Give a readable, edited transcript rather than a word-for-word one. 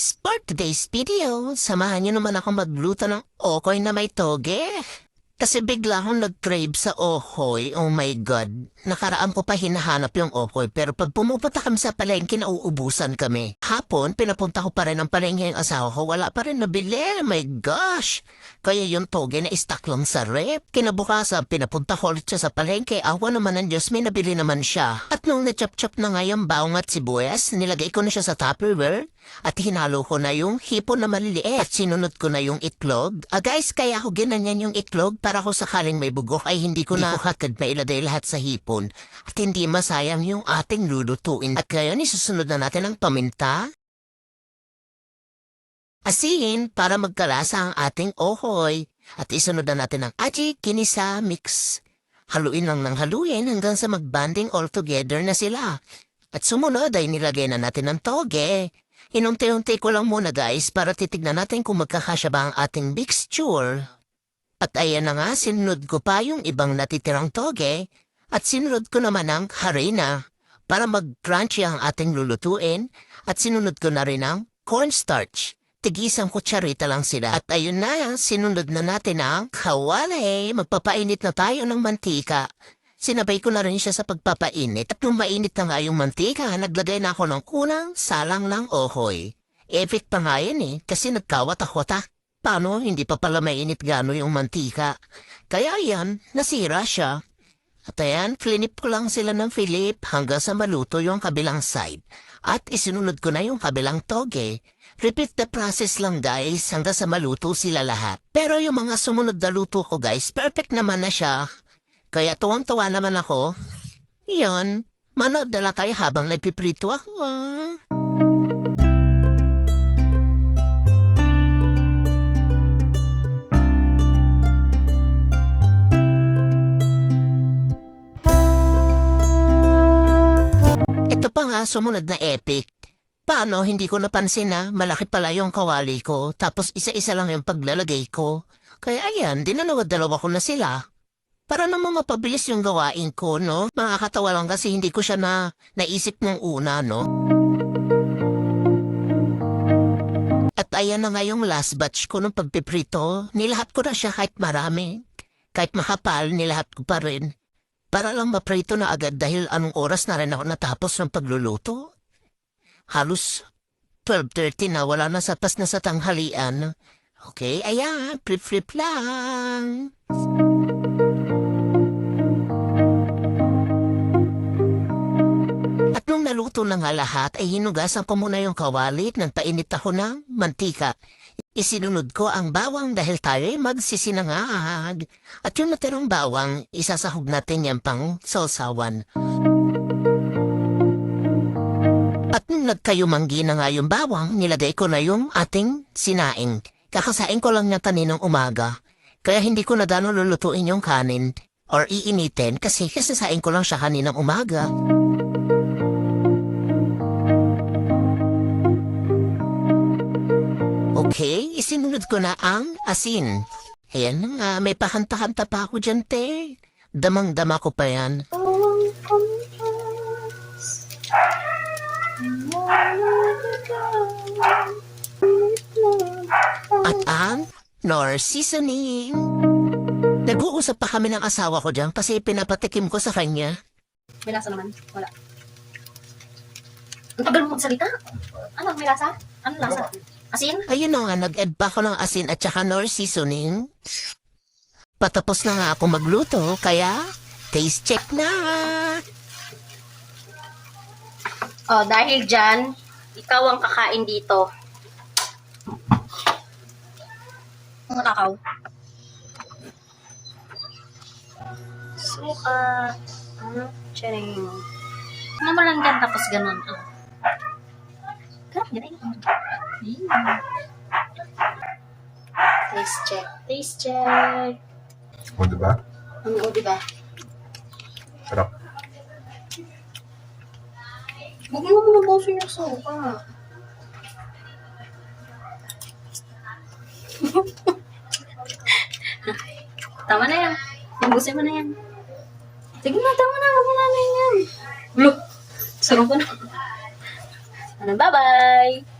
guys, for today's video, samahan niyo naman ako magluto ng okoy na may toge. Kasi bigla akong nag-crave sa okoy, oh my God. Nakaraan ko pa hinahanap yung okoy, pero pag pumupunta kami sa palengke, nauubusan kami. Hapon, pinapunta ko pa rin ang palengke yung asawa ko, wala pa rin nabili, oh my gosh. Kaya yung toge na stock lang sa rep. Kinabukasan, pinapunta ko ulit siya sa palengke, awa naman ng Diyos, may nabili naman siya. At nung na-chop-chop na nga yung bawang at sibuyas, nilagay ko na siya sa Tupperware. At hinalo ko na yung hipon na maliliit at sinunod ko na yung itlog. Guys, kaya ako ginanyan yung itlog para kung sakaling may bugok ay hindi ko hatid mailagay lahat sa hipon at hindi masayang yung ating lulutuin. At ngayon isusunod na natin ang paminta, asin para magkalasa ang ating okoy at isunod na natin ang aji, kinisa, mix. Haluin lang ng haluin hanggang sa magbanding all together na sila. At sumunod ay nilagay na natin ang toge. Inunti-unti ko lang muna guys para titignan natin kung magkakasya ba ang ating mixture. At ayan na nga, sinunod ko pa yung ibang natitirang toge at sinunod ko naman ang harina para mag-crunchy ang ating lulutuin at sinunod ko na rin ang cornstarch. Tig-isang kutsarita lang sila. At ayun na, sinunod na natin ang kawali. Magpapainit na tayo ng mantika. Sinabay ko na rin siya sa pagpapainit at nung mainit na nga yung mantika, naglagay na ako ng kunang salang ng okoy. Epic pa nga yan kasi nagkawat-akota. Paano, hindi pa pala mainit gano yung mantika. Kaya yan, nasira siya. At ayan, flinip ko lang sila ng Philip hanggang sa maluto yung kabilang side. At isinunod ko na yung kabilang toge. Repeat the process lang guys hanggang sa maluto sila lahat. Pero yung mga sumunod na luto ko guys, perfect naman na siya. Kaya tuwang-tuwa naman ako. Iyon, manood na lang tayo habang nagpiprito ako. Ito pa nga sumunod na epic. Paano hindi ko napansin na malaki pala yung kawali ko tapos isa-isa lang yung paglalagay ko. Kaya ayan, dinalawa-dalawa ko na sila. Para naman mapabilis yung gawain ko, no? Makakatawa lang kasi hindi ko siya naisip nung una, no? At ayan na nga yung last batch ko nung pagpiprito. Nilahat ko na siya kahit marami. Kahit makapal, nilahat ko pa rin. Para lang maprito na agad dahil anong oras na rin ako natapos ng pagluluto. Halos 12:30 na, wala na sapas na sa tanghalian. Okay, ayan, flip-flip lang. At nung naluto na nga lahat, ay hinugasan ko muna yung kawali at nagpainit ako ng mantika. Isinunod ko ang bawang dahil tayo ay magsisinangag. At yung natirang bawang, isasahog natin yan pang sausawan. At nung nagkayumanggi na nga yung bawang, nilagay ko na yung ating sinaing. Kakasain ko lang niya kaninang umaga. Kaya hindi ko na gano'n lulutuin yung kanin or iinitin kasi kasasain ko lang siya kaninang umaga. Okay, isinunod ko na ang asin. Ayan na nga, may pahanta-hanta pa ako dyan, te. Damang-dama ko pa yan. At ang nor seasoning. Nag-uusap pa kami ng asawa ko dyan kasi pinapatikim ko sa kanya. May lasa naman. Wala. Ang tagal mo magsalita. Ano? May lasa? Ano lasa? Asin? Ayun na nga, nag-add pa ako ng asin at saka nor seasoning. Patapos na nga ako magluto, kaya taste check na. Oh, dahil dyan, ikaw ang kakain dito. Ang kakaw. Suka. Charing. Ano mo lang dyan tapos ganun. Garap niya rin. Taste check. Taste check. O, diba? Oo, diba? Sarap. Huwag mo muna bawsin yung suka. Tama na yan. Imbusin mo na yan. Sige na, tama na. Huwag mo na yan. Look. Sarap ko na. Bye-bye.